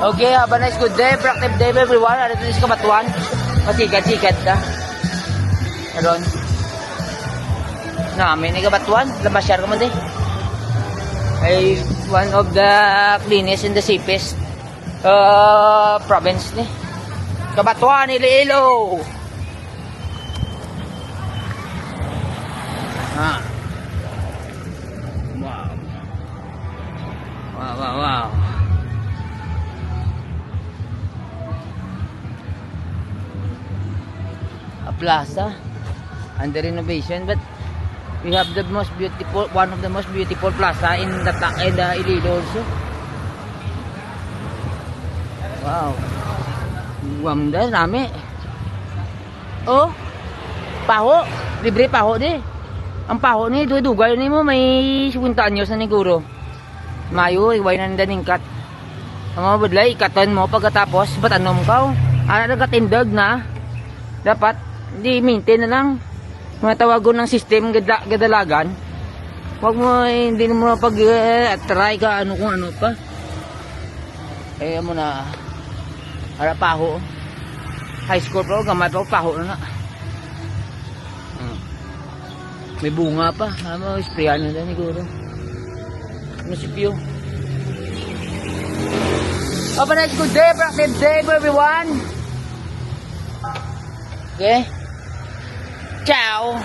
Okay, have a nice good day. Productive day everyone. Ano ito sa Kabatuan? Masikat-sikat ka. Aron. Namin ni Kabatuan. Labasyar ka mo din. Ay, one of the cleanest and the safest province ni. Kabatuan, Iloilo. Ah. Wow. Wow, wow, wow. A plaza under renovation, but we have the most beautiful, one of the most beautiful plaza in the Iloilo also. Wow. Wanda nami. Oh. Paho, libre paho di. Ang paho ni dugay ni mo may 50 anyos na siguro. Mayo iway na ningkat. Ang mga budlay ikatan mo pagkatapos batanom ka. Ana nagatindag na. Dapat di maintain na lang. Mga tawagon ng system gadalagan. Wag mo hindi mo pag try ka ano kung ano pa. Eh mo na ara paho. High school pro gamay pa paho na. May bunga pa. Ano, sprayan nila siguro. Munisipyo. Have a nice good day, productive day everyone. Okay? Ciao!